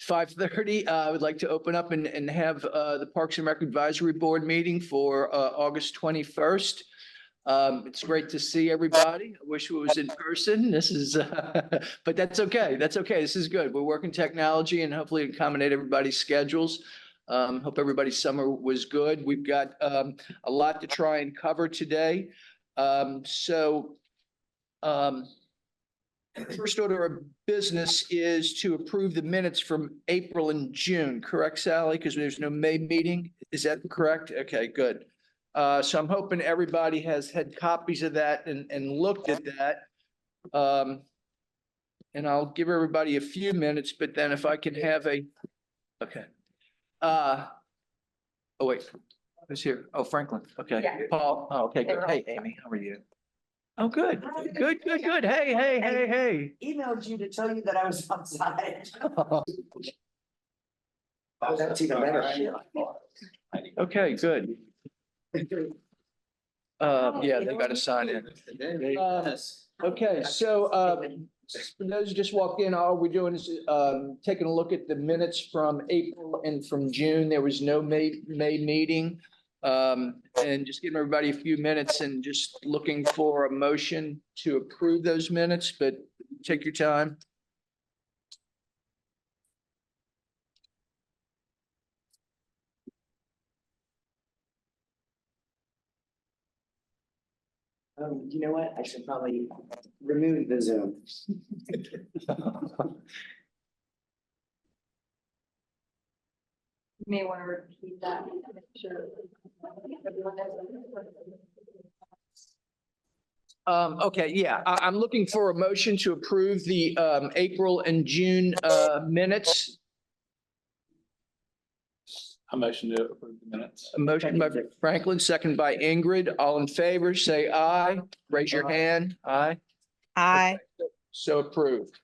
5:30. I would like to open up and have the Parks and Rec Advisory Board meeting for August 21st. It's great to see everybody. I wish it was in person. This is, but that's okay. That's okay. This is good. We're working technology and hopefully accommodate everybody's schedules. Hope everybody's summer was good. We've got a lot to try and cover today. First order of business is to approve the minutes from April and June, correct, Sally? Because there's no May meeting. Is that correct? Okay, good. So I'm hoping everybody has had copies of that and looked at that. And I'll give everybody a few minutes, but then if I can have okay. Oh, wait, who's here? Oh, Franklin. Okay. Yeah. Paul. Oh, okay, good. Hey, Amy, how are you? Oh, good. Good. Hey. Emailed you to tell you that I was outside. Oh, That's even better. okay, good. Yeah, they got to sign in. Okay, so for those who just walked in, all we're doing is taking a look at the minutes from April and from June. There was no May meeting. And just giving everybody a few minutes and just looking for a motion to approve those minutes, but take your time. You know what? I should probably remove the Zoom. You may want to repeat that. Make sure everyone knows. Okay, yeah, I'm looking for a motion to approve the April and June minutes. A motion to approve the minutes. A motion by Franklin, second by Ingrid. All in favor, say aye. Raise your hand. Aye. Aye. So approved.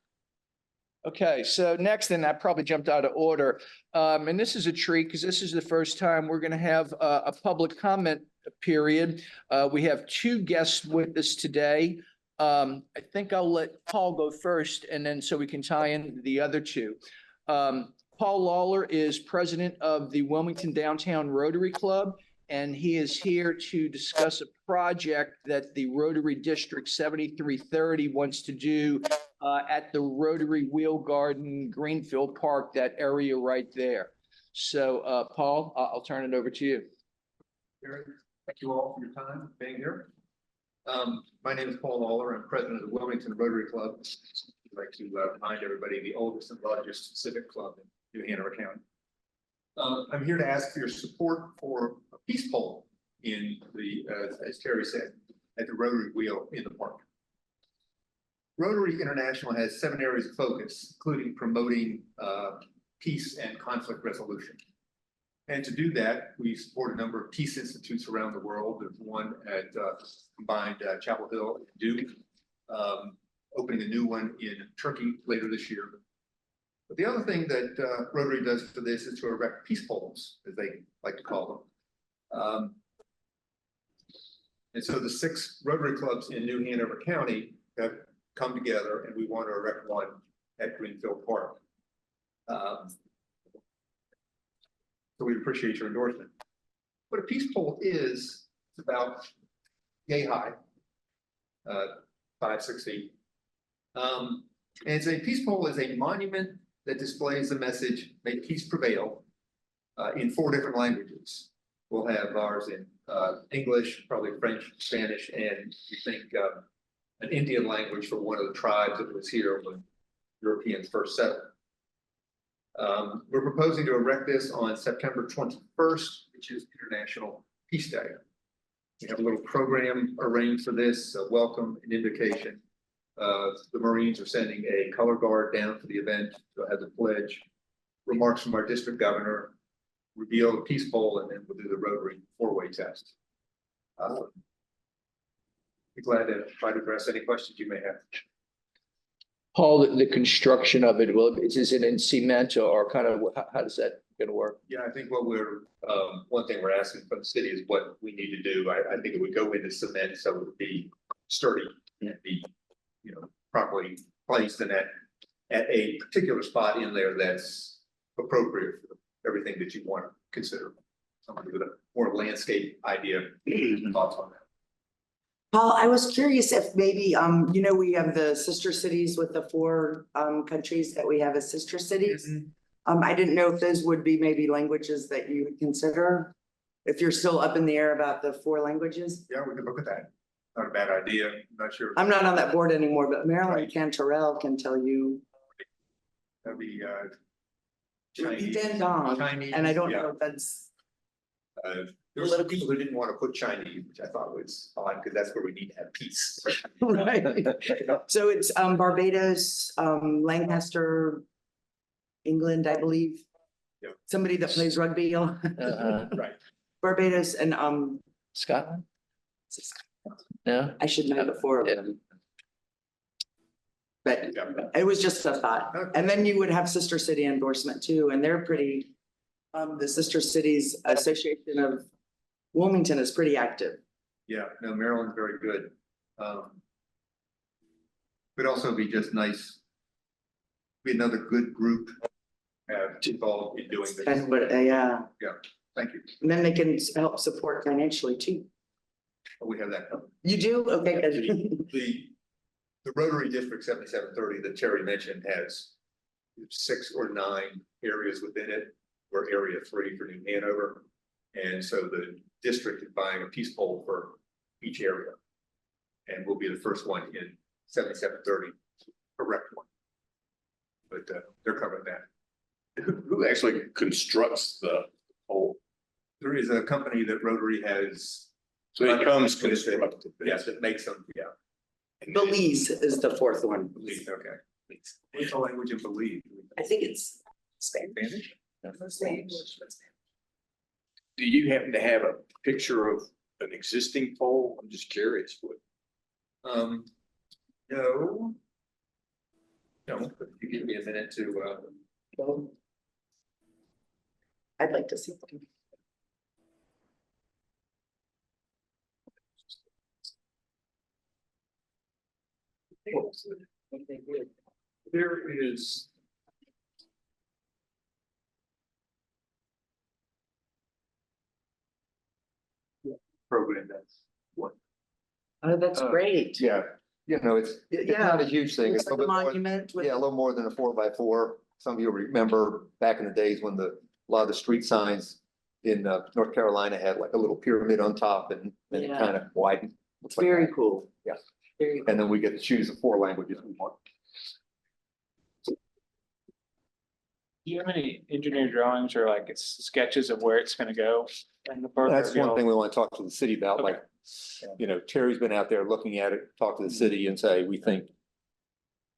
Okay, so next, and that probably jumped out of order. And this is a treat because this is the first time we're going to have a public comment period. We have two guests with us today. I think I'll let Paul go first and then so we can tie in the other two. Paul Lawler is president of the Wilmington Downtown Rotary Club, and he is here to discuss a project that the Rotary District 7330 wants to do at the Rotary Wheel Garden, Greenfield Park, that area right there. So, Paul, I'll turn it over to you. Thank you all for your time being here. My name is Paul Lawler. I'm president of the Wilmington Rotary Club. I'd like to remind everybody the oldest and largest civic club in New Hanover County. I'm here to ask for your support for a peace pole in the, as Terry said, at the Rotary Wheel in the park. Rotary International has 7 areas of focus, including promoting peace and conflict resolution. And to do that, we support a number of peace institutes around the world. There's one at combined Chapel Hill and Duke, opening a new one in Turkey later this year. But the other thing that Rotary does for this is to erect peace poles, as they like to call them. And so the 6 Rotary clubs in New Hanover County have come together, and we want to erect one at Greenfield Park. So we appreciate your endorsement. What a peace pole is, it's about yay high, 5-6 feet. And it's a peace pole is a monument that displays the message, "May peace prevail," in 4 different languages. We'll have ours in English, probably French, Spanish, and we think an Indian language for one of the tribes that was here when Europeans first settled. We're proposing to erect this on September 21st, which is International Peace Day. We have a little program arranged for this, a welcome and invocation. The Marines are sending a color guard down for the event to have the pledge, remarks from our district governor, reveal the peace pole, and then we'll do the Rotary 4-way test. Be glad to try to address any questions you may have. Paul, the construction of it, is it in cement or kind of, how does that going to work? Yeah, I think what we're, one thing we're asking from the city is what we need to do. I think it would go into cement so it would be sturdy and be, properly placed and at a particular spot in there that's appropriate for everything that you want to consider. Somebody with a more landscape idea, thoughts on that. Paul, I was curious if maybe, we have the sister cities with the four countries that we have as sister cities. I didn't know if those would be maybe languages that you would consider. If you're still up in the air about the four languages. Yeah, we can look at that. Not a bad idea. I'm not sure. I'm not on that board anymore, but Marilyn Right. Cantarell can tell you. That'd be Chinese, Chinese. Chinese, and I don't yeah. know if that's, There were some people who didn't want to put Chinese, which I thought was odd, because that's where we need to have peace. right. So it's Barbados, Lancaster, England, I believe. Yeah. Somebody that plays rugby, Right. Barbados and Scotland? No? I should know the four of them. But Yeah. it was just a thought. Okay. And then you would have Sister City endorsement too, and they're pretty, the Sister Cities Association of Wilmington is pretty active. Yeah, no, Maryland's very good. Would also be just nice. Be another good group. Involved in doing this. And but, yeah, Thank you. and then they can help support financially too. We have that. You do? Okay, good. The Rotary District 7730 that Terry mentioned has 6 or 9 areas within it. We're area 3 for New Hanover. And so the district is buying a peace pole for each area. And we'll be the first one in 7730, correct one. But they're covering that. Who actually constructs the pole? There is a company that Rotary has. So it comes With it. constructed. Yes, it makes them, yeah. Belize is the fourth one. Believe, okay. What's the language of Believe? I think it's Spanish. Spanish? Do you happen to have a picture of an existing pole? I'm just curious. No. No, but you give me a minute to, I'd like to see them. there is. Program that's what. Oh, that's great. Yeah, it's Yeah. not a huge thing. Looks It's a like a little bit more, monument with. yeah, a little more than a 4x4. Some of you remember back in the days when a lot of the street signs in North Carolina had like a little pyramid on top and it Yeah. kind of widened. It's Looks like very that. cool. Yeah. Very, And then we get to choose the 4 languages we want. Do you have any engineer drawings or like it's sketches of where it's gonna go? in the park? That's one thing we want to talk to the city about, Okay. like, Terry's been out there looking at it, talk to the city and say, we think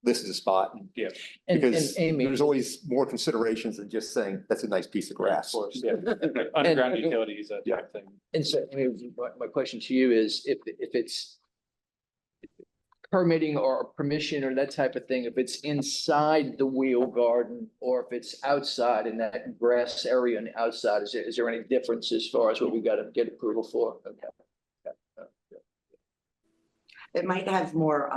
this is a spot. Yeah. And Because Amy, there's always more considerations than just saying, that's a nice piece of Of grass. course, yeah. Underground And- utilities, that type of thing. and so, I mean, my question to you is if it's permitting or permission or that type of thing, if it's inside the wheel garden or if it's outside in that grass area on the outside, is there any difference as far as what we got to get approval for? Okay. it might have more,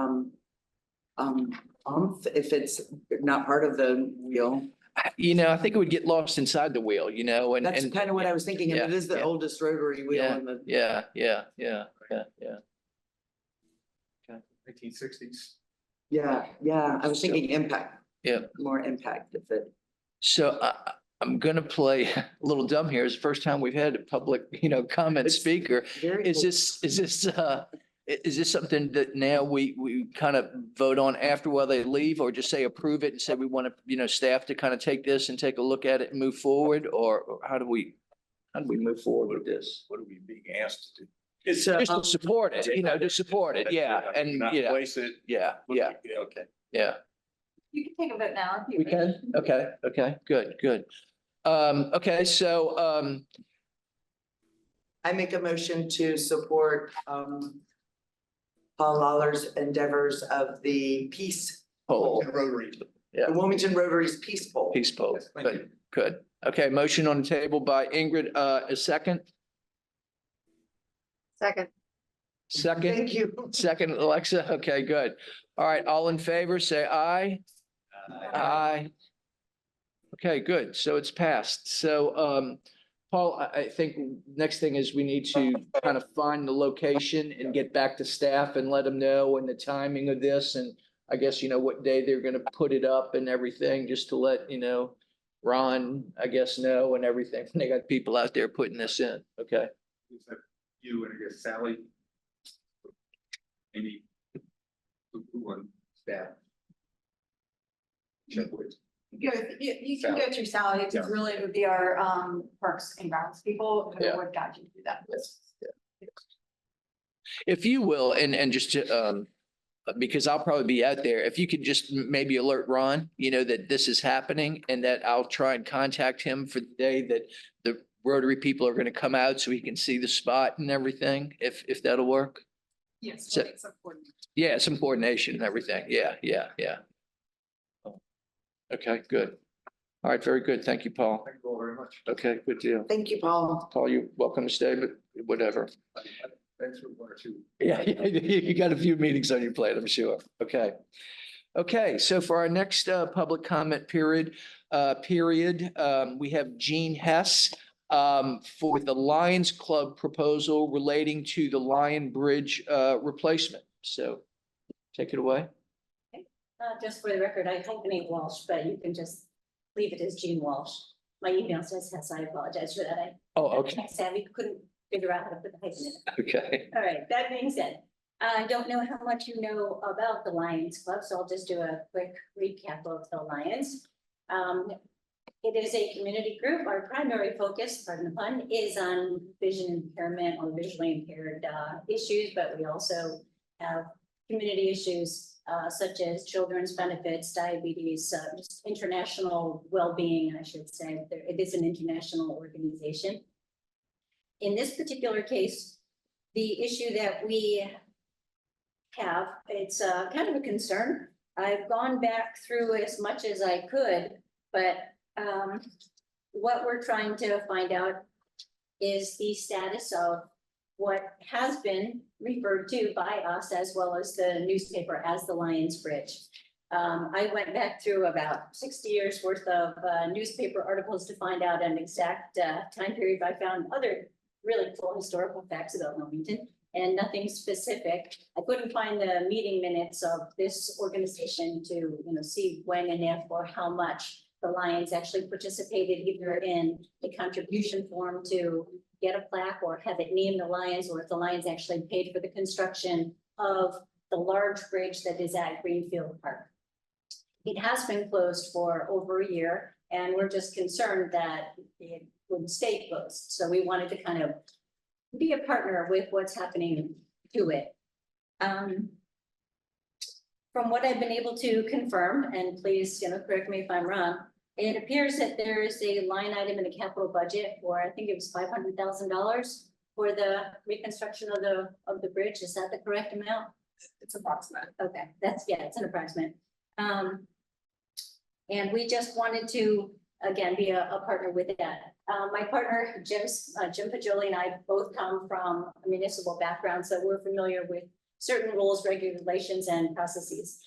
if it's not part of the wheel. I think it would get lost inside the wheel, and. That's and- kind of what I was thinking, and it Yeah, is the yeah. oldest rotary wheel in the. Yeah. 1960s. Yeah, I was thinking impact. Yeah. More impact if it. So I'm gonna play a little dumb here. It's the first time we've had a public, comment It's speaker. Very Is cool. this something that now we kind of vote on after while they leave, or just say approve it and say we want to, staff to kind of take this and take a look at it and move forward, or how do we move forward with this? What are we being asked to do? It's Just to support it, to support it, yeah, and Not yeah, place it. yeah, Okay. yeah. You can take a vote now if you. We can? Okay, good. Okay, so, I make a motion to support Paul Lawler's endeavors of the Peace Pole, And Rotary. the Wilmington Rotary's Peace Pole. peace poll, Yes, thank you. good. Okay, motion on the table by Ingrid, a second? Second. Second, Thank you. second, Alexa, okay, good. All right, all in favor, say aye. Aye. Okay, good. So it's passed. So, Paul, I think next thing is we need to kind of find the location and get back to staff and let them know and the timing of this. And I guess, what day they're gonna put it up and everything, just to let, Ron, I guess, know and everything. They got people out there putting this in. Okay. You and I guess Sally. Maybe. Who on staff? Check with. You can go through Sally, it's Yeah. really, it would be our parks and grounds people who Yeah. would guide you through that. If you will, and just to, because I'll probably be out there, if you could just maybe alert Ron, that this is happening and that I'll try and contact him for the day that the Rotary people are gonna come out so he can see the spot and everything, if that'll work. Yes. So- we'll make some coordination. Yeah, some coordination and everything. Yeah. Okay, good. All right, very good. Thank you, Paul. Thank you all very much. Okay, good deal. Thank you, Paul. Paul, you're welcome to stay, but whatever. Thanks for one or two. Yeah, you got a few meetings on your plate, I'm sure. Okay. Okay, so for our next public comment period, we have Gene Hess for the Lions Club proposal relating to the Lion Bridge replacement. So take it away. Just for the record, I hyphenate Walsh, but you can just leave it as Jean Walsh. My email says Hess, I apologize for that. Oh, okay, Tech savvy couldn't figure out how to put the hyphen in it. okay. All right, that being said, I don't know how much you know about the Lions Club, so I'll just do a quick recap of the Lions. It is a community group. Our primary focus, pardon the pun, is on vision impairment or visually impaired issues, but we also have community issues such as children's benefits, diabetes, just international well-being, I should say. It is an international organization. In this particular case, the issue that we have, it's kind of a concern. I've gone back through as much as I could, but what we're trying to find out is the status of what has been referred to by us as well as the newspaper as the Lions Bridge. I went back through about 60 years worth of newspaper articles to find out an exact time period. I found other really cool historical facts about Wilmington and nothing specific. I couldn't find the meeting minutes of this organization to, see when and if or how much the Lions actually participated either in a contribution form to get a plaque or have it named the Lions, or if the Lions actually paid for the construction of the large bridge that is at Greenfield Park. It has been closed for over a year, and we're just concerned that it would stay closed. So we wanted to kind of be a partner with what's happening to it. From what I've been able to confirm, and please, correct me if I'm wrong, it appears that there is a line item in the capital budget for, I think it was $500,000 for the reconstruction of the bridge. Is that the correct amount? It's approximate. Okay, it's an approximate. And we just wanted to, again, be a partner with that. My partner, Jim Pajoli, and I both come from a municipal background, so we're familiar with certain rules, regulations, and processes.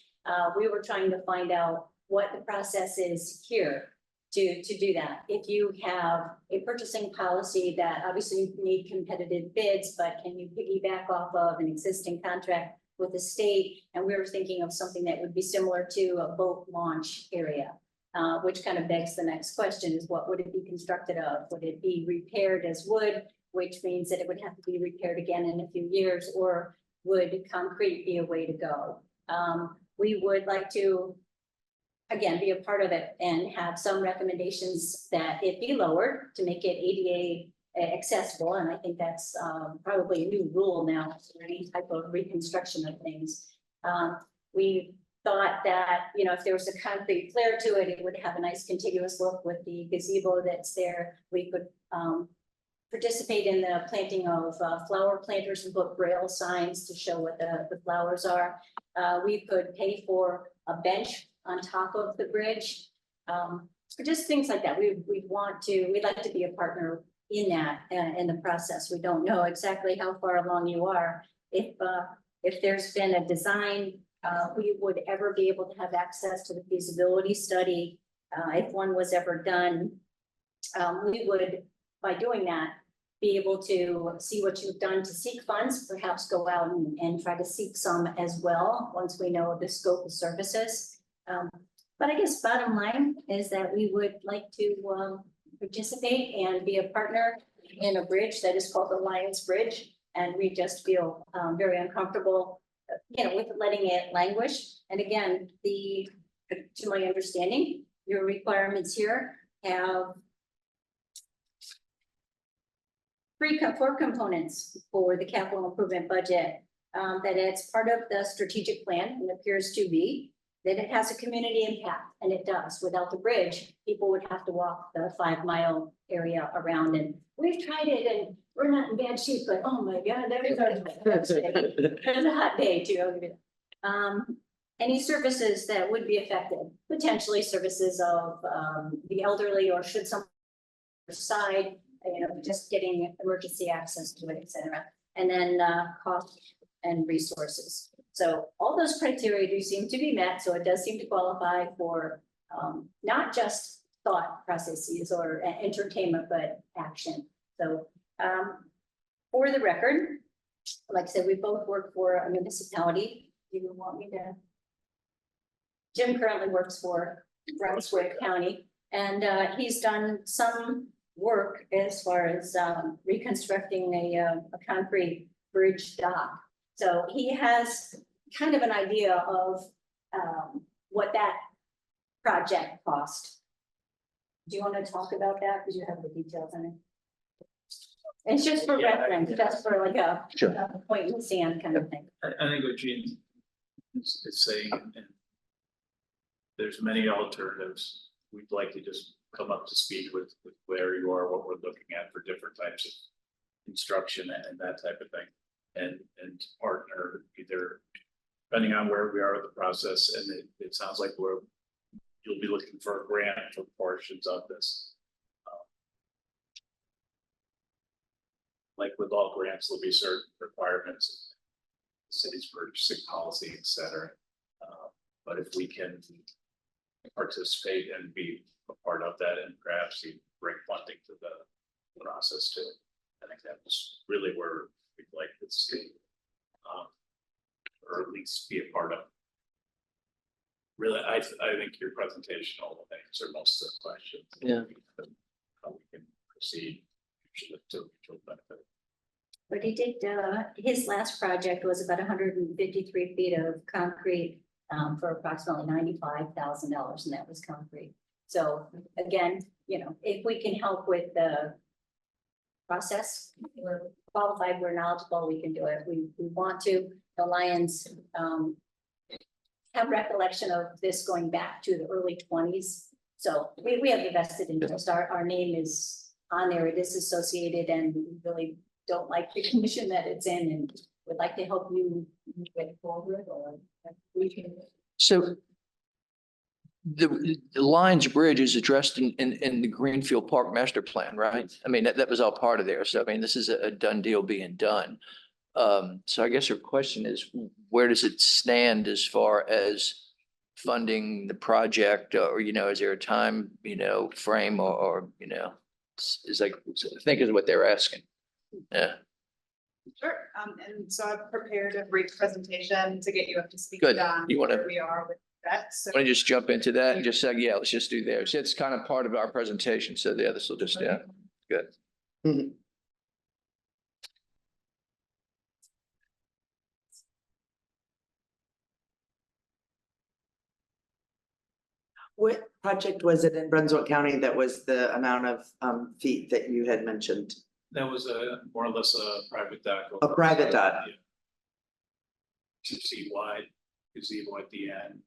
We were trying to find out what the process is here to do that. If you have a purchasing policy that obviously you need competitive bids, but can you piggyback off of an existing contract with the state? And we were thinking of something that would be similar to a boat launch area, which kind of begs the next question is what would it be constructed of? Would it be repaired as wood, which means that it would have to be repaired again in a few years, or would concrete be a way to go? We would like to, again, be a part of it and have some recommendations that it be lowered to make it ADA accessible. And I think that's probably a new rule now for any type of reconstruction of things. We thought that, if there was a concrete flare to it, it would have a nice contiguous look with the gazebo that's there. We could participate in the planting of flower planters and put braille signs to show what the flowers are. We could pay for a bench on top of the bridge. Just things like that. We'd like to be a partner in that, in the process. We don't know exactly how far along you are. If there's been a design, we would ever be able to have access to the feasibility study if one was ever done, we would, by doing that, be able to see what you've done to seek funds, perhaps go out and try to seek some as well, once we know the scope of services. But I guess bottom line is that we would like to participate and be a partner in a bridge that is called the Lions Bridge. And we just feel very uncomfortable, with letting it languish. And again, to my understanding, your requirements here have four components for the capital improvement budget. That it's part of the strategic plan and appears to be, that it has a community impact, and it does. Without the bridge, people would have to walk the 5-mile area around, and we've tried it and we're not in bad shape, but oh my God, that is there's a hot day too. Any services that would be affected, potentially services of the elderly, or should some side, just getting emergency access to it, et cetera. And then cost and resources. So all those criteria do seem to be met. So it does seem to qualify for not just thought processes or entertainment, but action. So for the record, like I said, we both work for a municipality. Do you want me to? Jim currently works for Brunswick County, and he's done some work as far as reconstructing a concrete bridge dock. So he has kind of an idea of what that project cost. Do you want to talk about that? Because you have the details in it. It's just for reference, just for like a point in the sand kind of thing. I think what Gene is saying, and there's many alternatives. We'd like to just come up to speed with where you are, what we're looking at for different types of construction and that type of thing. And partner either, depending on where we are with the process, and it sounds like you'll be looking for a grant for portions of this. Like with all grants, there'll be certain requirements, city's purchasing policy, et cetera. But if we can participate and be a part of that, and perhaps even bring funding to the process too. I think that was really where we'd like to see, or at least be a part of. Really, I think your presentation will answer most of the questions. Yeah. How we can proceed to mutual benefit. But he did, his last project was about 153 feet of concrete for approximately $95,000, and that was concrete. So again, if we can help with the process, we're qualified, we're knowledgeable, we can do it. We want to. The Lions have recollection of this going back to the early 20s. So we have the vested interest. Our name is on there, it is associated, and we really don't like the condition that it's in, and would like to help you move it forward, or we can. So the Lions Bridge is addressed in the Greenfield Park Master Plan, right? I mean, that was all part of there. So I mean, this is a done deal being done. So I guess your question is, where does it stand as far as funding the project, or, is there a time, frame, or, is like, I think is what they're asking. Yeah. Sure, and so I've prepared a brief presentation to get you up to speed Good. on You wanna- where we are with that. So Want to just jump into that and just say, yeah, let's just do theirs. It's kind of part of our presentation. So yeah, this will just, good. What project was it in Brunswick County that was the amount of feet that you had mentioned? That was more or less a private dock. A private dock. Yeah. 2 feet wide, gazebo at the end.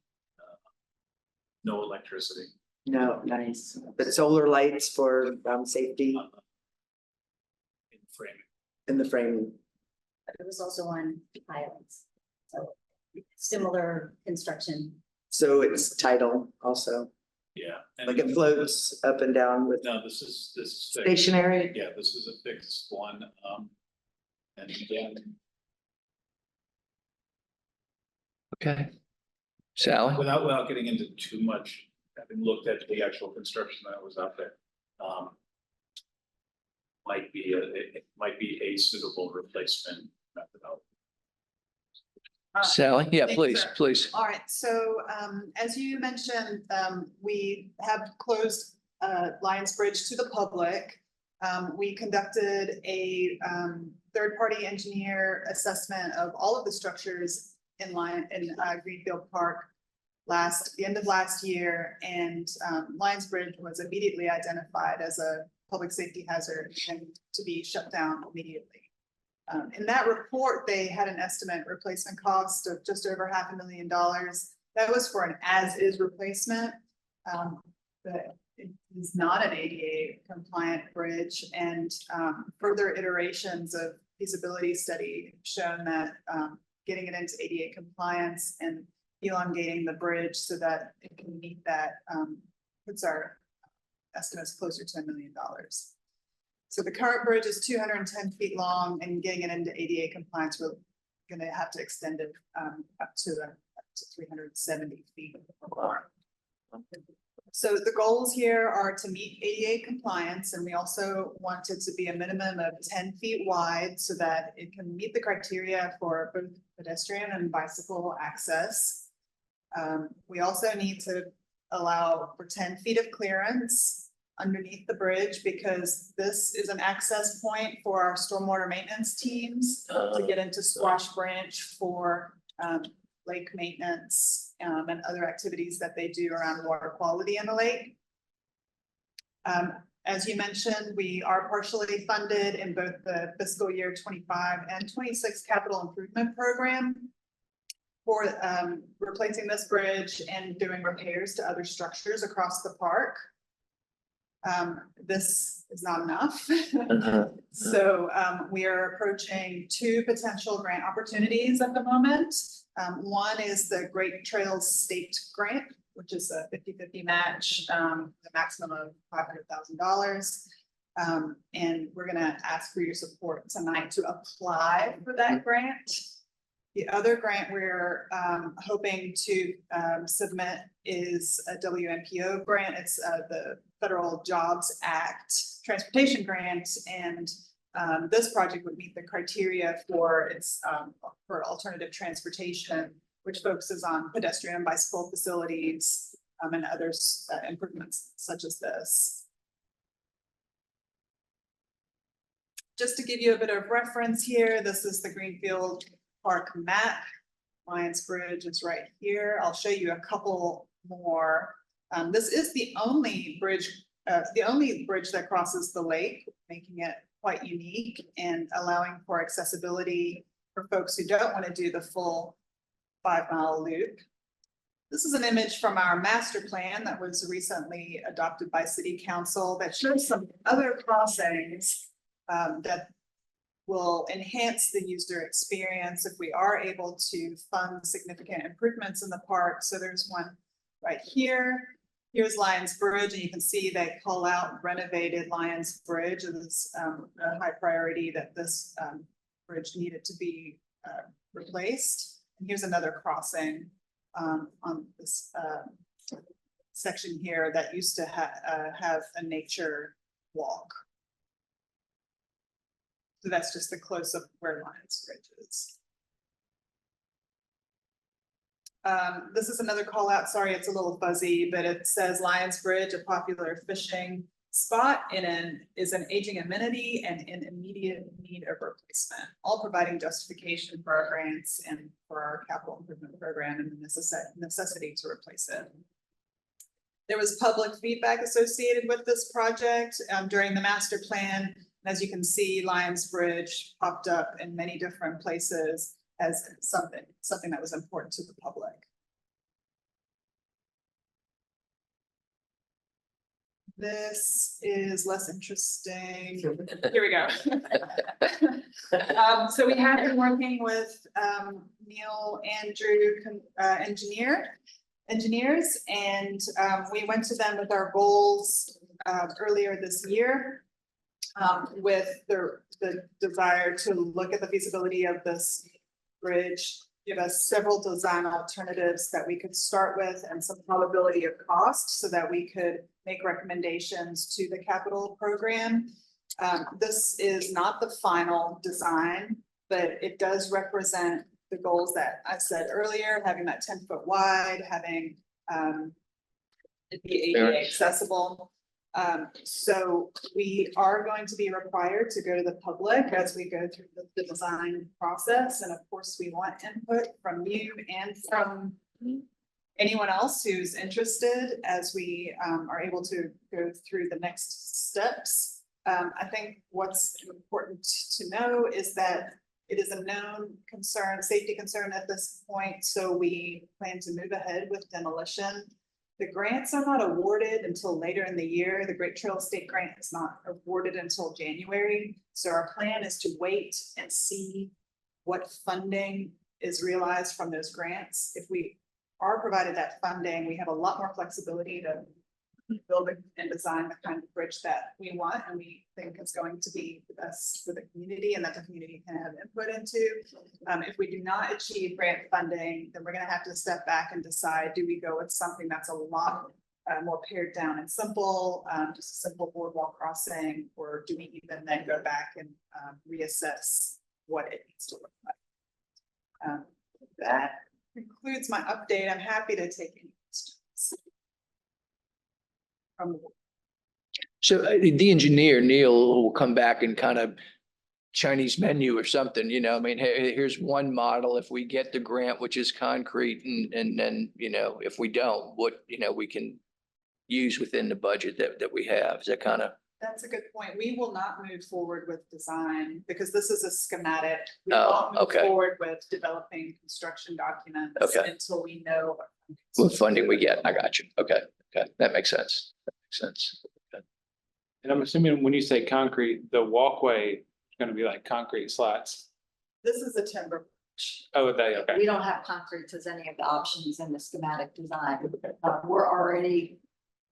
No electricity. No, nice. But solar lights for safety In framing. in the frame. But it was also on islands, so similar construction. So it's tidal also, Yeah. And like it floats up and down with No, this is fixed. stationary. Yeah, this is a fixed one. And again, Okay. Sally? without getting into too much having looked at the actual construction that was out there, it might be a suitable replacement methodology. Sally? Yeah, Thanks, please, sir. please. All right, so as you mentioned, we have closed Lions Bridge to the public. We conducted a third-party engineer assessment of all of the structures in Greenfield Park the end of last year, and Lions Bridge was immediately identified as a public safety hazard and to be shut down immediately. In that report, they had an estimate replacement cost of just over $500,000. That was for an as-is replacement. But it is not an ADA compliant bridge, and further iterations of feasibility study have shown that getting it into ADA compliance and elongating the bridge so that it can meet that puts our estimates closer to $1 million. So the current bridge is 210 feet long, and getting it into ADA compliance, we're going to have to extend it up to 370 feet. So the goals here are to meet ADA compliance, and we also want it to be a minimum of 10 feet wide so that it can meet the criteria for both pedestrian and bicycle access. We also need to allow for 10 feet of clearance underneath the bridge, because this is an access point for our stormwater maintenance teams to get into Squash Branch for lake maintenance and other activities that they do around water quality in the lake. As you mentioned, we are partially funded in both the fiscal year 25 and 26 capital improvement program for replacing this bridge and doing repairs to other structures across the park. This is not enough. So we are approaching 2 potential grant opportunities at the moment. One is the Great Trails State Grant, which is a 50-50 match, the maximum of $500,000. And we're going to ask for your support tonight to apply for that grant. The other grant we're hoping to submit is a WMPO grant. It's the Federal Jobs Act Transportation Grant, and this project would meet the criteria for its for alternative transportation, which focuses on pedestrian and bicycle facilities and others improvements such as this. Just to give you a bit of reference here, this is the Greenfield Park map. Lions Bridge is right here. I'll show you a couple more. This is the only bridge that crosses the lake, making it quite unique and allowing for accessibility for folks who don't want to do the full 5-mile loop. This is an image from our master plan that was recently adopted by City Council that shows some other crossings that will enhance the user experience if we are able to fund significant improvements in the park. So there's one right here. Here's Lions Bridge, and you can see they call out renovated Lions Bridge. It is a high priority that this bridge needed to be replaced. And here's another crossing on this section here that used to have a nature walk. So that's just a close-up where Lions Bridge is. This is another call out. Sorry, it's a little fuzzy, but it says Lions Bridge, a popular fishing spot is an aging amenity and in immediate need of replacement, all providing justification for our grants and for our capital improvement program and the necessity to replace it. There was public feedback associated with this project during the master plan. As you can see, Lions Bridge popped up in many different places as something that was important to the public. This is less interesting. Here we go. So we have been working with Neil Andrew engineers, and we went to them with our goals earlier this year. With the desire to look at the feasibility of this bridge give us several design alternatives that we could start with and some probability of cost so that we could make recommendations to the capital program. This is not the final design, but it does represent the goals that I said earlier, having that 10-foot wide, having it be ADA accessible. So we are going to be required to go to the public as we go through the design process. And of course, we want input from you and from anyone else who's interested as we are able to go through the next steps. I think what's important to know is that it is a known concern, safety concern at this point, so we plan to move ahead with demolition. The grants are not awarded until later in the year. The Great Trail State Grant is not awarded until January. So our plan is to wait and see what funding is realized from those grants. If we are provided that funding, we have a lot more flexibility to build and design the kind of bridge that we want and we think is going to be the best for the community and that the community can have input into. If we do not achieve grant funding, then we're going to have to step back and decide, do we go with something that's a lot more pared down and simple, just a simple boardwalk crossing, or do we even then go back and reassess what it needs to look like? That concludes my update. I'm happy to take any questions. So the engineer, Neil, will come back and kind of Chinese menu or something, you know, I mean, hey, here's one model. If we get the grant, which is concrete, and then, you know, if we don't, what, you know, we can use within the budget that we have. Is that kind of? That's a good point. We will not move forward with design because this is a schematic. We Oh, won't move okay. forward with developing construction documents Okay. until we know. What funding we get. I got you. Okay, okay, that makes sense. That makes sense. And I'm assuming when you say concrete, the walkway is gonna be like concrete slats. This is a timber. Oh, they, okay. We don't have concrete as any of the options in the schematic design. We're already,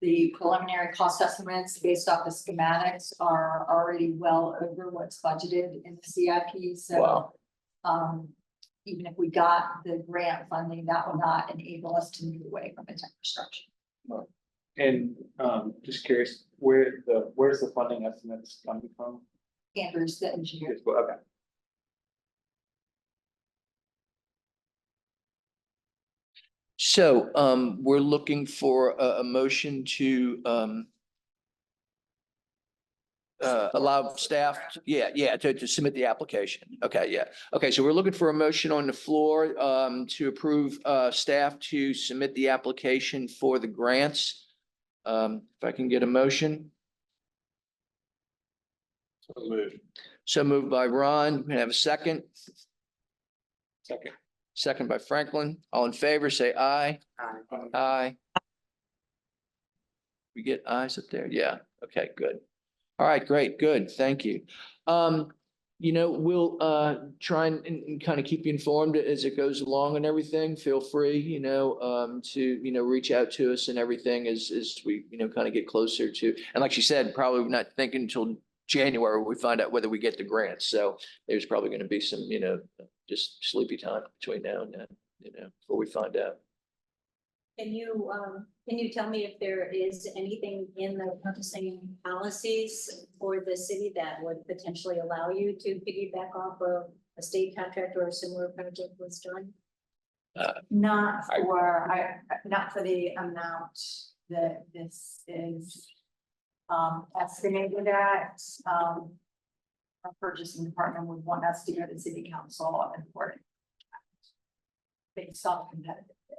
the preliminary cost estimates based off the schematics are already well over what's budgeted in the CIP, so. Wow. Even if we got the grant funding, that will not enable us to move away from its infrastructure. And just curious, where's the funding estimates coming from? Andrew's the engineer. Okay. So we're looking for a motion to allow staff, to submit the application. Okay, yeah. Okay, so we're looking for a motion on the floor to approve staff to submit the application for the grants. If I can get a motion. So moved by Ron. Can I have a second? Second. Second by Franklin. All in favor, say aye. Aye. Aye. We get ayes up there? Yeah. Okay, good. All right, great, good. Thank you. You know, we'll try and kind of keep you informed as it goes along and everything. Feel free, you know, to, you know, reach out to us and everything as we, you know, kind of get closer to, and like she said, probably not thinking until January, we find out whether we get the grant. So there's probably going to be some, you know, just sleepy time between now and then, you know, before we find out. Can you tell me if there is anything in the purchasing policies for the city that would potentially allow you to piggyback off of a state contract or a similar project was done? Not for the amount that this is estimated at. Our purchasing department would want us to go to city council and for it. Based on competitive bid.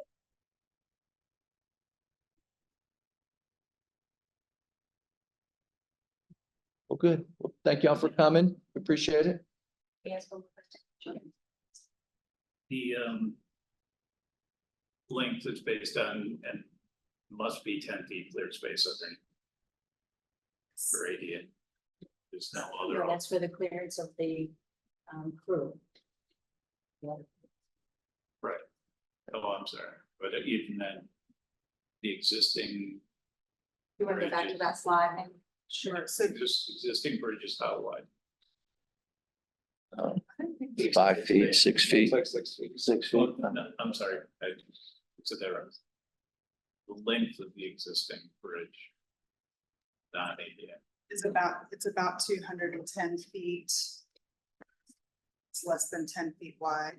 Well, good. Well, thank y'all for coming. Appreciate it. Yes. The length is based on, and must be 10 feet clear space, I think. For ADA. There's no other. No, that's for the clearance of the crew. Yeah. Right. Oh, I'm sorry, but even then, the existing. You want to go back to that slide? And Sure, so Existing bridge is how wide? I don't think 5 feet, 6 feet. It's like 6 feet. 6 Oh, feet. no, I'm sorry, I said that wrong. The length of the existing bridge. Not ADA. It's about 210 feet. It's less than 10 feet wide.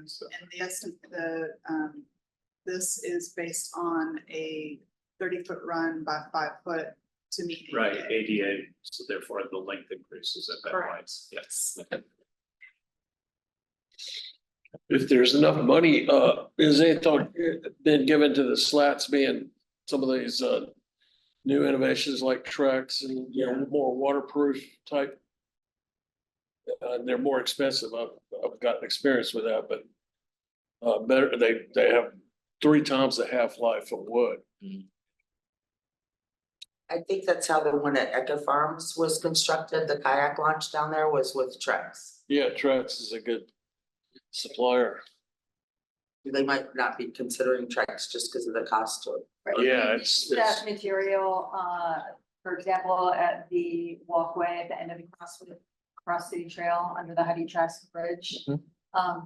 So, And the estimate, this is based on a 30-foot run by 5 foot to meet. right, ADA. ADA, so therefore the length increases at that point. Correct. Yes. If there's enough money, is any thought been given to the slats being some of these, new innovations like Trex and, you know, more waterproof type? They're more expensive. I've gotten experience with that, but better, they have 3 times the half-life of wood. I think that's how the one at Echo Farms was constructed. The kayak launch down there was with Trex. Yeah, Trex is a good supplier. They might not be considering Trex just because of the cost to it. Yeah, it's, That material, for example, at the walkway at the end of the Cross City Trail under the Huddy Trask Bridge. Mhm.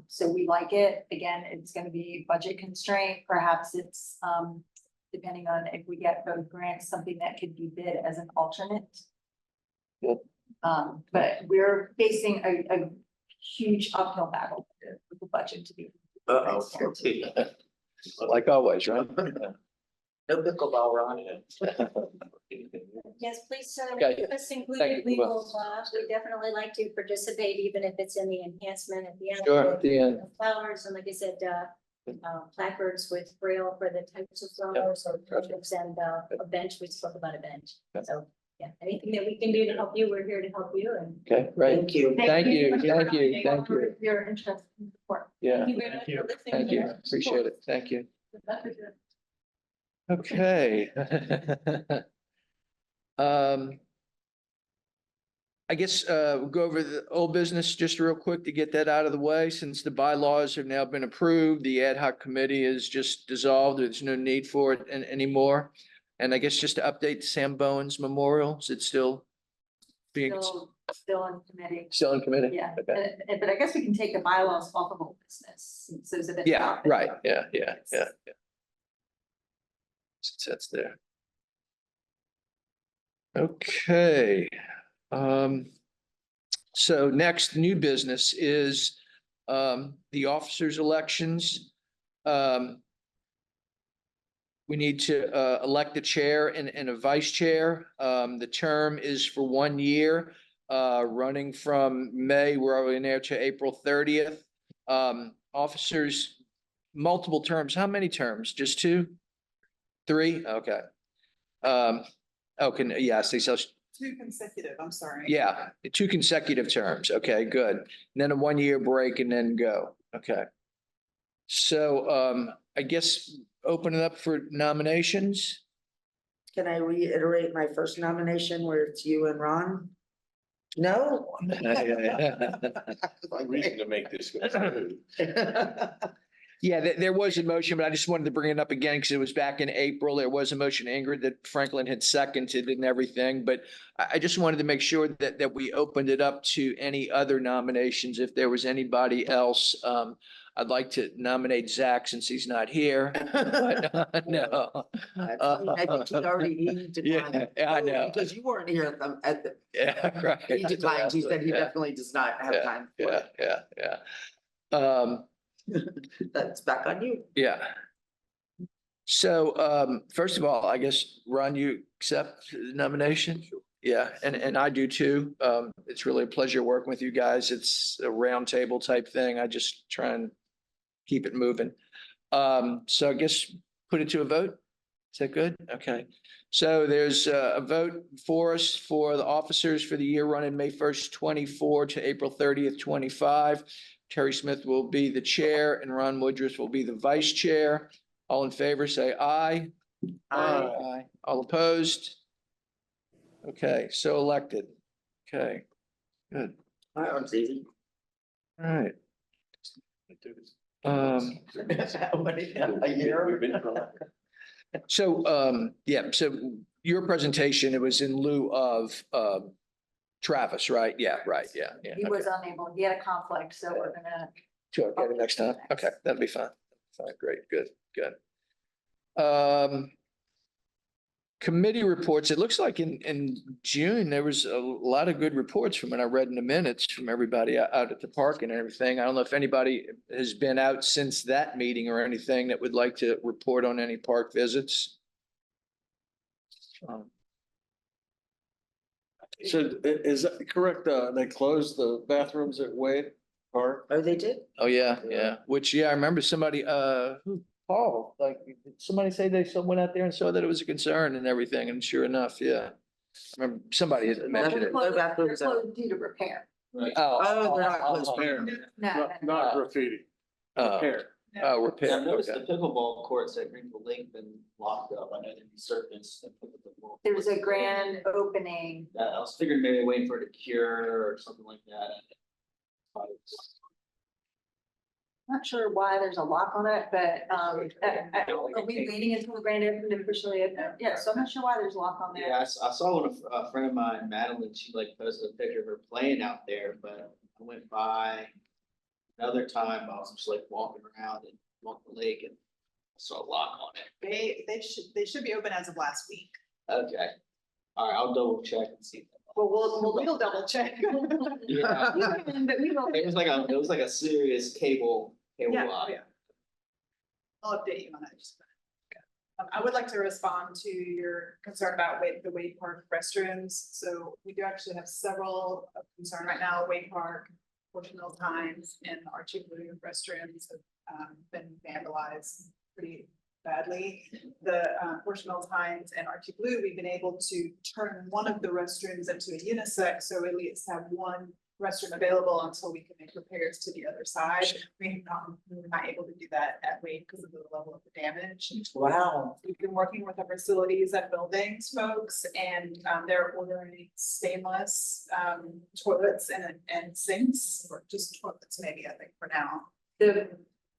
So we like it. Again, it's gonna be budget constraint. Perhaps it's, depending on if we get both grants, something that could be bid as an alternate. Yep. But we're facing a huge uphill battle with the budget to be. Like always, right? No pickleball, Ron. Yes, please, Okay. keep us Thank included. you. We will, we definitely like to participate, even if it's in the enhancement at the end. Sure, at the end. Flowers, and like I said, placards with braille for the types of flowers or projects, and a bench, we spoke about a bench. Yep. So, yeah, anything that we can do to help you, we're here to help you, and Okay, great. Thank you. Thank you, so much thank for you, thank for you. Your interest and support. Yeah, thank you very much for listening. thank to you. us. Appreciate it. Thank you. That's good. Okay. I guess, we'll go over the old business just real quick to get that out of the way, since the bylaws have now been approved, the ad hoc committee is just dissolved, there's no need for it anymore. And I guess just to update Sam Bowen's memorial, is it still being, Still in committee. still in committee? Yeah, Okay. but I guess we can take the bylaws off of old business, since those have been. Yeah, right, yeah. Since that's there. Okay, so next new business is, the officers' elections. We need to, elect a chair and a vice chair. The term is for 1 year, running from May, we're already in there, to April 30th. Officers, multiple terms. How many terms? Just 2? 3? Okay. Yes, they shall, 2 consecutive, I'm sorry. yeah, 2 consecutive terms. Okay, good. And then a 1 year break and then go. Okay. So, I guess open it up for nominations. Can I reiterate my first nomination where it's you and Ron? No? Reason to make this go through. Yeah, there was a motion, but I just wanted to bring it up again because it was back in April. There was a motion, Ingrid, that Franklin had seconded and everything, but I just wanted to make sure that we opened it up to any other nominations. If there was anybody else, I'd like to nominate Zach since he's not here. But, no. I think he already declined. Yeah, I know. Because you weren't here at the, Yeah, right. he declined, he said he definitely does not have time for it. Yeah. That's back on you. Yeah. So, first of all, I guess, Ron, you accept the nomination? Yeah, and I do too. It's really a pleasure working with you guys. It's a round table type thing. I just try and keep it moving. So I guess put it to a vote. Is that good? Okay. So there's a vote for us for the officers for the year running May 1st, 24 to April 30th, 25. Terry Smith will be the chair and Ron Woodruff will be the vice chair. All in favor, say aye. Aye. All opposed? Okay, so elected. Okay, good. That one's easy. All right. A year. So, yeah, so your presentation, it was in lieu of, Travis, right? Yeah, right, yeah, yeah. He was unable, he had a conflict, so we're gonna. Sure, get it next time. Okay, that'll be fine. Fine, great, good, good. Committee reports, it looks like in June, there was a lot of good reports from what I read in the minutes from everybody out at the park and everything. I don't know if anybody has been out since that meeting or anything that would like to report on any park visits. So is that correct? They closed the bathrooms at Wade Park? Oh, they did? Oh, yeah, yeah, which, yeah, I remember somebody, Paul, like, did somebody say they went out there and saw that it was a concern and everything, and sure enough, yeah. I remember somebody had mentioned it. No bathrooms They're out. closed due to repair. Oh, they're not closed. No, Not graffiti, Oh, repair. oh, repair, I noticed okay. the pickleball courts at Greenville Lake been locked up. I know they resurfaced. there was a grand opening. I was figuring maybe waiting for it to cure or something like that. Not sure why there's a lock on it, but, are we waiting until the grand opening to officially open? Yeah, so I'm not sure why there's a lock on there. Yeah, I saw when a friend of mine, Madeline, she like posted a picture of her playing out there, but I went by another time, I was just like walking around and walking the lake and I saw a lock on it. They should be open as of last week. Okay. All right, I'll double check and see. Well, we'll double check. Yeah. But we will. It was like a serious cable Yeah, lock. yeah. I'll update you on that. I would like to respond to your concern about the Wade Park restrooms. So we do actually have several of concern right now. Wade Park, Portugal Times, and Archie Blue restrooms have been vandalized pretty badly. The Portugal Times and Archie Blue, we've been able to turn one of the restrooms into a unisex, so at least have one restroom available until we can make repairs to the other side. We were not able to do that at Wade because of the level of the damage. Wow. We've been working with the facilities and buildings folks, and they're ordering stainless toilets and sinks, or just toilets maybe, I think, for now. The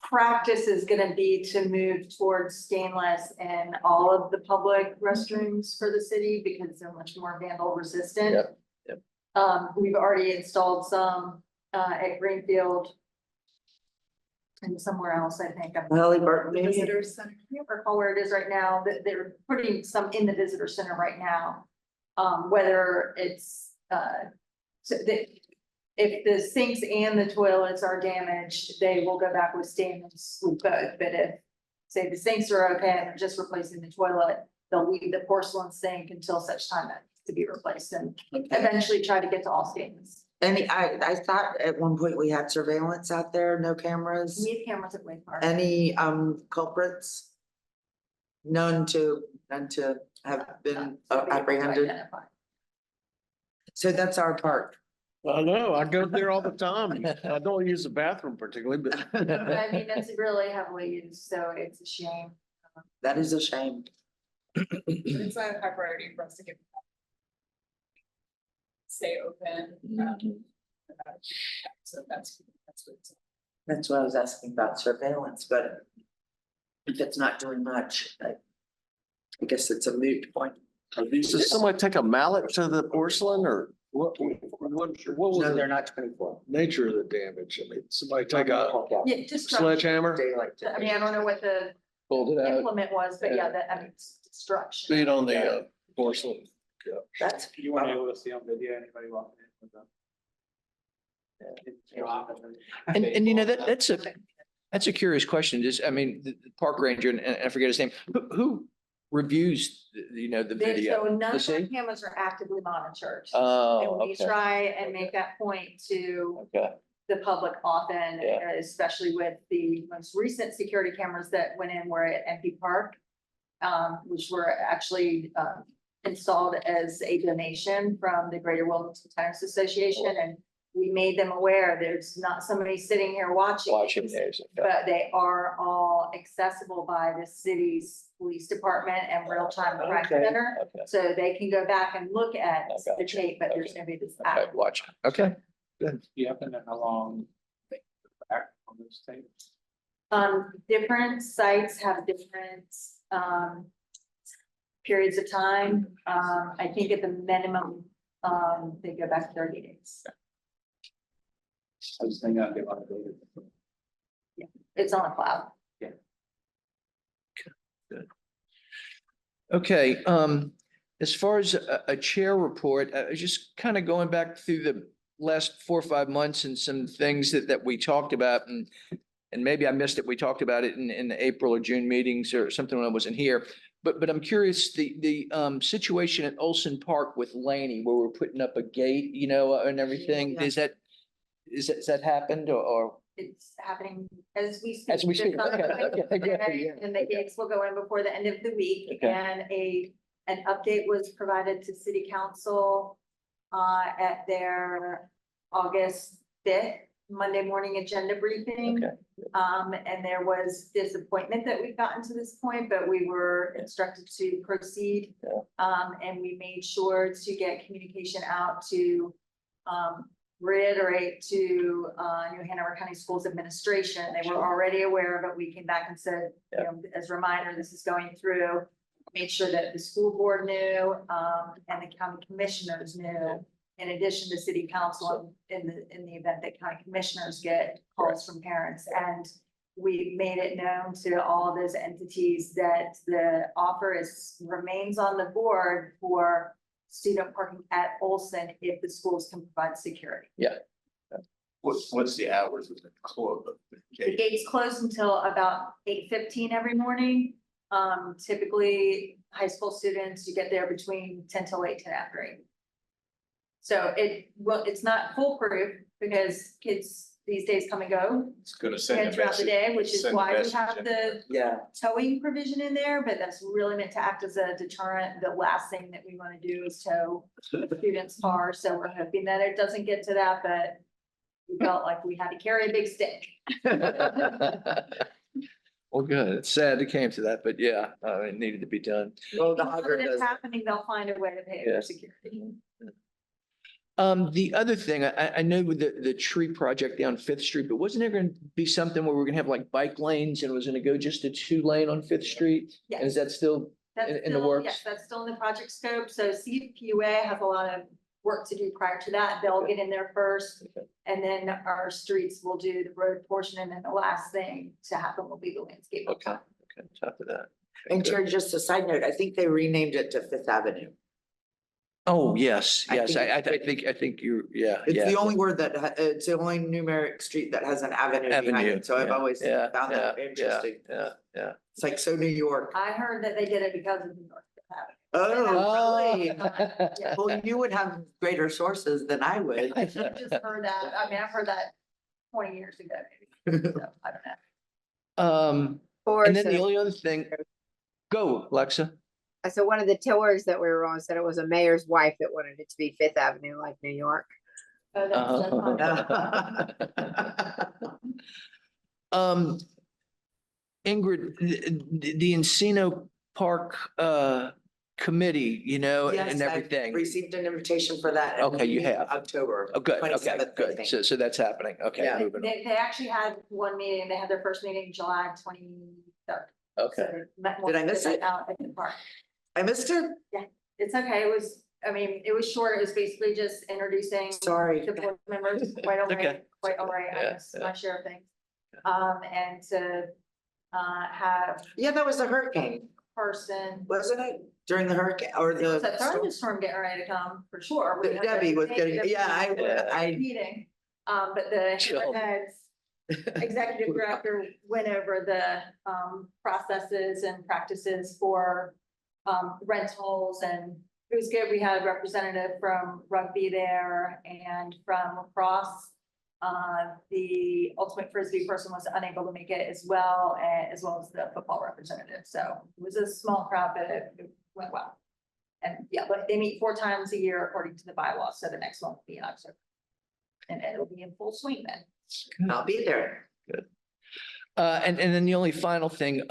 practice is gonna be to move towards stainless in all of the public restrooms for the city because they're much more vandal resistant. Yep, yep. We've already installed some at Greenfield. And somewhere else, I think. Halliburton, maybe? Visitor center. I can't recall where it is right now, that they're putting some in the visitor center right now. Whether it's, so that if the sinks and the toilets are damaged, they will go back with stainless with both, but if, say, the sinks are okay and they're just replacing the toilet, they'll leave the porcelain sink until such time that needs to be replaced and eventually try to get to all stainless. Any, I thought at one point we had surveillance out there, no cameras. We have cameras at Wade Park. Any culprits? None to have been apprehended. Identified. So that's our park. I know, I go there all the time. I don't use the bathroom particularly, but. I mean, that's really heavily used, so it's a shame. That is a shame. It's a high priority for us to get. Stay open. So that's what it's. That's why I was asking about surveillance, but if it's not doing much, I guess it's a moot point. Does somebody take a mallet to the porcelain or what was No, they're the not 24. nature of the damage? I mean, somebody take a Yeah, just, sledgehammer, Daylight. I mean, I don't know what the Pulled it out. implement was, but yeah, that, I mean, it's destruction. beat on the porcelain. That's. You weren't able to see on video anybody walking in with them? And you know, that's a curious question. Just, I mean, the park ranger, and I forget his name, who reviews, the video? So none The of our city? cameras are actively monitored. Oh, And we okay, try and make that point to okay. the public often, Yeah. especially with the most recent security cameras that went in were at MP Park. Which were actually installed as a donation from the Greater Wilmington Tennis Association, and we made them aware there's not somebody sitting here watching. Watching these, theirs. okay. But they are all accessible by the city's police department and real-time crime Okay, center. okay. So they can go back and look at I the gotcha. tape, but there's Okay. nobody that's Okay, active. watch. Okay. Do you happen to know how long they back on those tapes? Different sites have different, periods of time. I think at the minimum, they go back 30 days. I was thinking I'd get a lot of data. It's on a cloud. Okay, as far as a chair report, I was just kind of going back through the last 4 or 5 months and some things that we talked about and maybe I missed it. We talked about it in the April or June meetings or something when I wasn't here. But I'm curious, the situation at Olson Park with Laney, where we're putting up a gate, you know, and everything, Yeah. is that happened or? It's happening as we speak. As we speak, There's okay, nothing okay, good, today, yeah, and the gates will go in before the end of the week, Okay. and an update was provided to city council at their August 5th Monday morning agenda briefing. Okay. And there was disappointment that we've gotten to this point, but we were instructed to proceed. And we made sure to get communication out to reiterate to New Hanover County Schools Administration. They were already aware of it. We came back and said, you know, as a reminder, this is going through. Made sure that the school board knew and the county commissioners knew. In addition to city council, in the event that county commissioners get calls from parents. And we made it known to all those entities that the offer remains on the board for student parking at Olson if the schools can provide security. What's the hours of the club? The gates close until about 8:15 every morning. Typically, high school students, you get there between 10 till 8, 10 after 8. So it's not foolproof because kids these days come and go It's gonna send a throughout the message. day, which is send a why we message have in. the Yeah. towing provision in there, but that's really meant to act as a deterrent. The last thing that we want to do is tow the students' car, so we're hoping that it doesn't get to that, but we felt like we had to carry a big stick. Well, good. It's sad it came to that, but yeah, it needed to be done. Well, the Now hugger that it's does. happening, they'll find a way to pay Yeah. for security. The other thing, I know with the tree project down Fifth Street, but wasn't there going to be something where we're going to have like bike lanes and it was going to go just a 2-lane on Fifth Street? And is Yes. that still, That's in the still, works? yes, that's still in the project scope. So CPUA has a lot of work to do prior to that. They'll Okay. get in there first. Okay. And then our streets will do the road portion. And then the last thing to happen will be the landscape. Okay, top of that. And Terry, just a side note, I think they renamed it to Fifth Avenue. Oh, yes, I yes. I think think you're, yeah. It's yeah. the only word that, it's the only numeric street that has an avenue behind Avenue. it. So I've yeah, always yeah, found that yeah, interesting. Yeah. It's like so New York. I heard that they did it because of New York. Oh, really? Yeah. Well, you would have greater sources than I would. I just heard that. I mean, I've heard that 20 years ago, maybe. So I don't know. Or And then so- the only other thing, go, Alexa. So one of the tours that we were on said it was a mayor's wife that wanted it to be Fifth Avenue, like New York. Oh, that's so fun. Ingrid, the Encino Park committee, you know, Yes, and I've everything. received an invitation for that. and Okay, you we meet have. October. Oh, good, 27th, okay, I good. think. So that's happening. Okay, Yeah. moving on. They actually had one meeting. They had their first meeting July 23rd. Okay. Did I miss it? Out at the park. I missed it? It's okay. It was, I mean, it was short. It was basically just introducing Sorry. the board members, quite all Okay. right, quite all right. I Yeah, missed yeah. my share of things. And to have Yeah, that was the hurricane, person, wasn't it? During the hurricane or there was a the. thunderstorm getting ready to come for sure. We had Debbie to was make getting, it a yeah, I, meeting. But the Chill. heads executive director went over the processes and practices for rentals, and it was good. We had a representative from rugby there and from lacrosse. The ultimate frisbee person was unable to make it as well as the football representative. So it was a small crowd, but it went well. And yeah, but they meet 4 times a year according to the bylaws. So the next one will be in October. And it'll be in full swing then. I'll be there. And then the only final thing,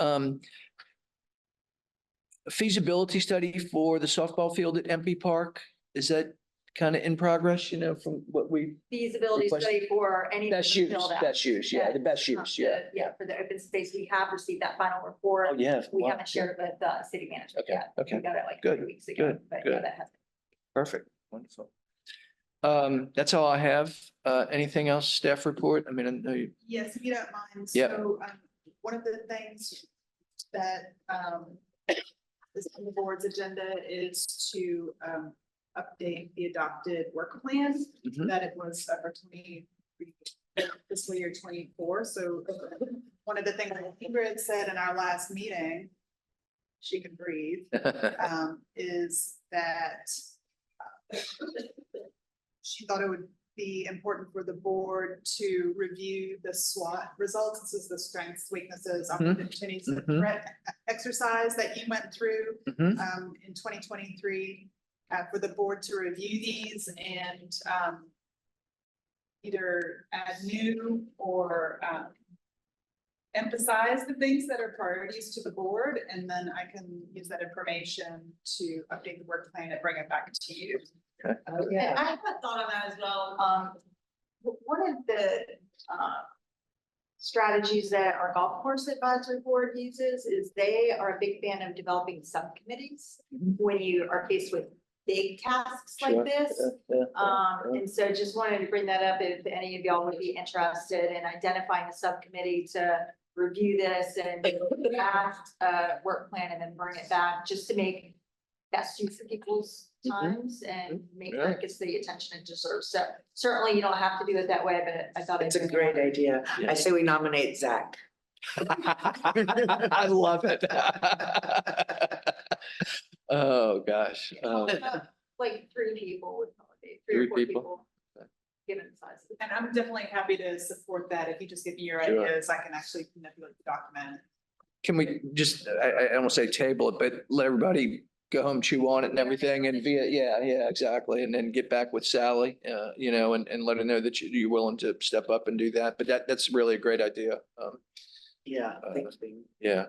feasibility study for the softball field at MP Park, is that kind of in progress, you know, from what we, Feasibility Request- study for any. best use, yeah, the best use, yeah. Yeah, for the open space, we have received that final report. Oh, yeah. We wow, haven't shared it with the city manager Okay, yet. okay. We got it like Good, 3 weeks ago, good, but yeah, good. that has. Perfect, wonderful. That's all I have. Anything else, staff report? I mean, I know you, Yes, if you don't mind. Yeah. So, one of the things that, is on the board's agenda is to, update the adopted work plan Mhm. that it was for fiscal year 24. So one of the things that Ingrid said in our last meeting, she can breathe, is that she thought it would be important for the board to review the SWOT results. This is the strengths, weaknesses, opportunities, and Mhm. threat exercise that you went through Mhm. in 2023. For the board to review these and either add new or emphasize the things that are priorities to the board, and then I can use that information to update the work plan and bring it back to you. Okay. And I have a thought on that as well. One of the, strategies that our golf course advisory board uses is they are a big fan of developing subcommittees when you are faced with big tasks Sure. like this. Yeah. And so just wanted to bring that up if any of y'all would be interested in identifying a subcommittee to review this and draft a work plan and then bring it back, just to make best use of people's times and make sure it gets the attention it deserves. So certainly you don't have to do it that way, but I thought. It's a great idea. I say we nominate Zach. I love it. Oh, gosh. Like 3 people would probably be, 3 or 4 3 people? people. Given the size. of the- And I'm definitely happy to support that. If you just give me your Sure. ideas, I can actually manipulate the document. Can we just, I don't want to say table it, but let everybody go home, chew on it and everything and yeah, exactly. And then get back with Sally, you know, and let her know that you're willing to step up and do that. But that's really a great idea. Yeah, thank you. Yeah,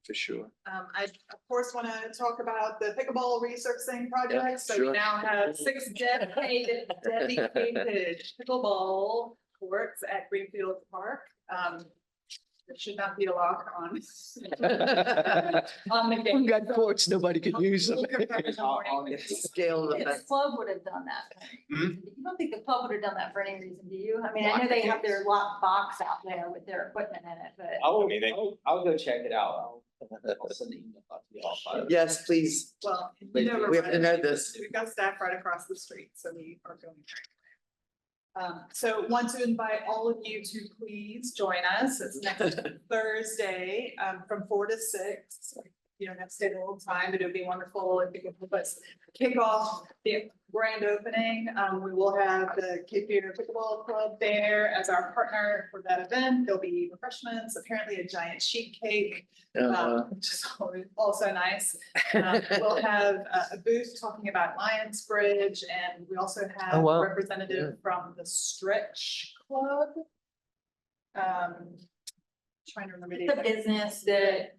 for sure. I of course want to talk about the pickleball resurfacing project. So we sure. now have 6 dedicated pickleball courts at Greenfield Park. There should not be a lock on. On the We've gate. got courts, nobody can use them. Scale the The club would have done that. Hmm? You don't think the club would have done that for any reason, do you? I mean, I know they have their locked box out there with their equipment in it, but. I'll go check it out. I'll send the email out to y'all. Yes, please. Well, you know, We have to know this. We've got staff right across the street, so we are going. So want to invite all of you to please join us. It's next Thursday, from 4 to 6. You don't have to stay the whole time, but it would be wonderful if you could help us kick off the grand opening. We will have the Cape Fear Pickleball Club there as our partner for that event. There'll be refreshments, apparently a giant sheet cake, which is also nice. We'll have a booth talking about Lions Bridge, and we also have Oh, wow. a representative from the Stretch Club. Trying to remember. the It's a exact- business that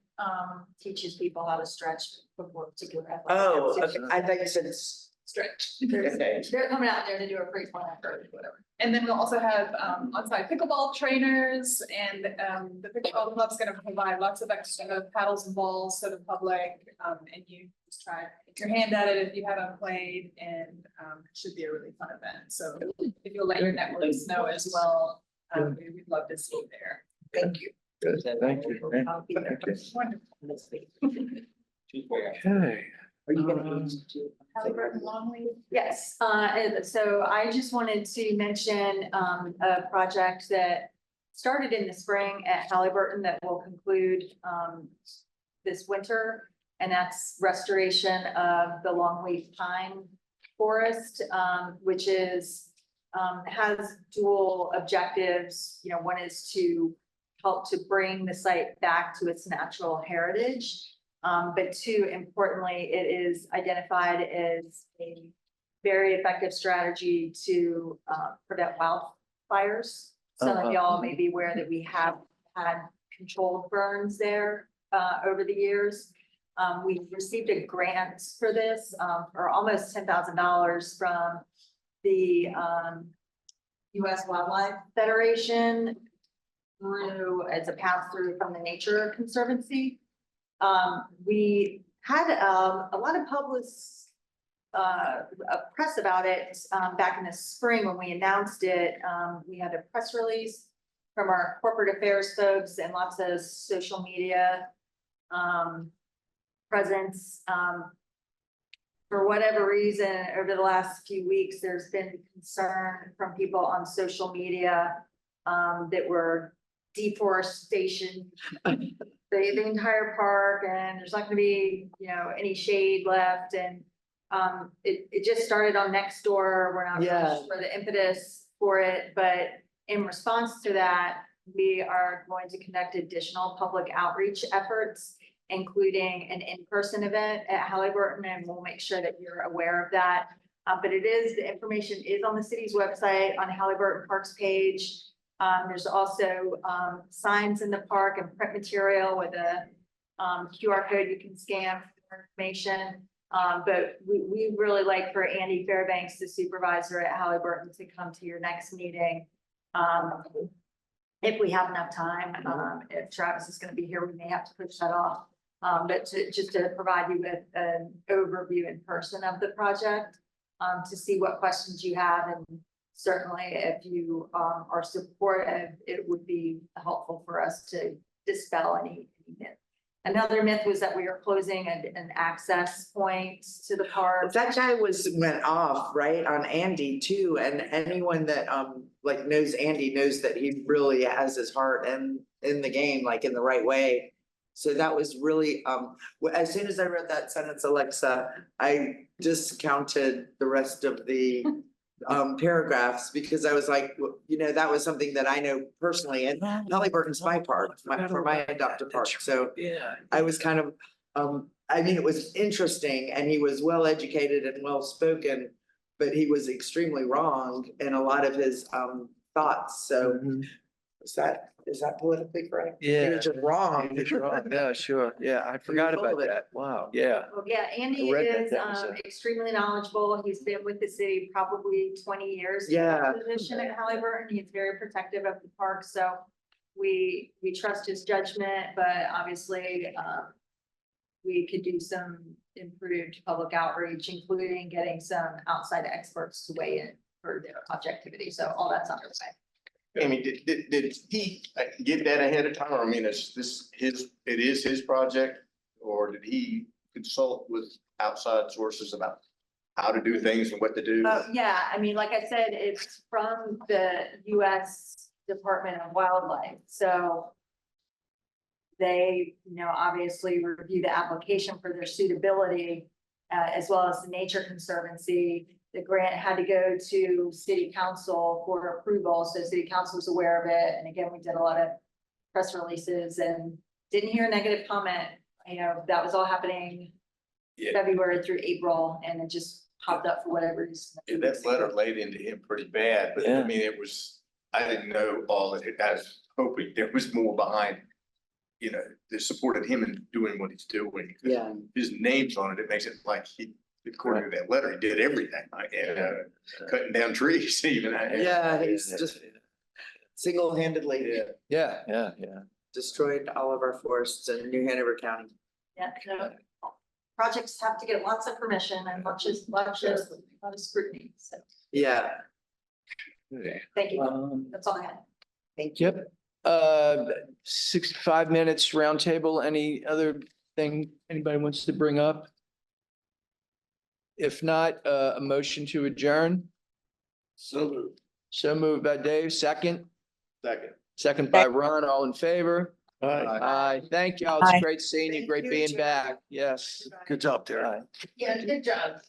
teaches people how to stretch before particular. Oh, athletics. okay. I think it's Stretch. They're coming out there to do a free plan or whatever. And then we'll also have on-site pickleball trainers, and the pickleball club's gonna provide lots of extra paddles and balls to the public. And you just try your hand at it if you haven't played, and it should be a really fun event. So if you'll let your networks know as well, we'd love to see you there. Thank you. Good, thank you. I'll be there. Wonderful. Okay. Are you gonna use Halliburton Longleaf? Yes, and so I just wanted to mention a project that started in the spring at Halliburton that will conclude this winter. And that's restoration of the longleaf pine forest, which is has dual objectives. You know, one is to help to bring the site back to its natural heritage. But 2, importantly, it is identified as a very effective strategy to prevent wildfires. Some of y'all may be aware that we have had controlled burns there over the years. We received a grant for this for almost $10,000 from the U.S. Wildlife Federation through as a pass through from the Nature Conservancy. We had a lot of press about it, back in the spring when we announced it. We had a press release from our corporate affairs folks and lots of social media, presence. For whatever reason, over the last few weeks, there's been concern from people on social media, that we're deforestation the entire park, and there's not gonna be, any shade left, and it just started on Nextdoor. We're not Yeah. really sure the impetus for it, but in response to that, we are going to conduct additional public outreach efforts, including an in-person event at Halliburton, and we'll make sure that you're aware of that. But the information is on the city's website, on Halliburton Parks page. There's also signs in the park and print material with a QR code you can scan for information. But we really like for Andy Fairbanks, the supervisor at Halliburton, to come to your next meeting. If we have enough time, if Travis is gonna be here, we may have to push that off. But just to provide you with an overview in person of the project, to see what questions you have, and certainly if you are supportive, it would be helpful for us to dispel any myth. Another myth was that we are closing an access point to the park. That guy went off, right, on Andy too, and anyone that like knows Andy knows that he really has his heart in the game, like in the right way. So that was really, as soon as I read that sentence, Alexa, I discounted the rest of the paragraphs, because I was like, that was something that I know personally, and Halliburton's my park, for my adopted park, so Yeah. I was kind of, it was interesting, and he was well educated and well spoken, but he was extremely wrong in a lot of his thoughts, so is that politically correct? He Yeah. was just wrong. Yeah, sure. Yeah, I forgot full about of it. that. Wow, yeah. Well, yeah, Andy I read that. is That was extremely knowledgeable. He's been with the city probably 20 years. in Yeah. that Position at Halliburton. He's very protective of the park, so we trust his judgment, but obviously, we could do some improved public outreach, including getting some outside experts to weigh in for their objectivity. So all that's underway. Amy, did he get that ahead of time? I mean, it is his project, or did he consult with outside sources about how to do things and what to do? Yeah, I mean, like I said, it's from the US Department of Wildlife, so they, obviously review the application for their suitability, as well as the Nature Conservancy. The grant had to go to city council for approval, so city council was aware of it. And again, we did a lot of press releases and didn't hear a negative comment. That was all happening Yeah. February through April, and it just popped up for whatever reason. Yeah, that letter laid into him pretty bad, but Yeah. I mean, I didn't know all of it. I was hoping there was more behind, that supported him in doing what he's doing. Yeah. His name's on it. It makes it like according to that letter, he did everything, cutting down trees even. Yeah, he's just single-handedly Yeah. destroyed all of our forests in New Hanover County. Yeah, projects have to get lots of permission and much of scrutiny, so Yeah. thank you, that's all I had. Thank you. Yep. 65 minutes roundtable. Any other thing anybody wants to bring up? If not, a motion to adjourn. So moved by Dave, second. Second by Ron, all in favor? Aye. Thank y'all. It's great seeing you. Great being back. Yes. Good job, Terry. Aye. Yeah, good job.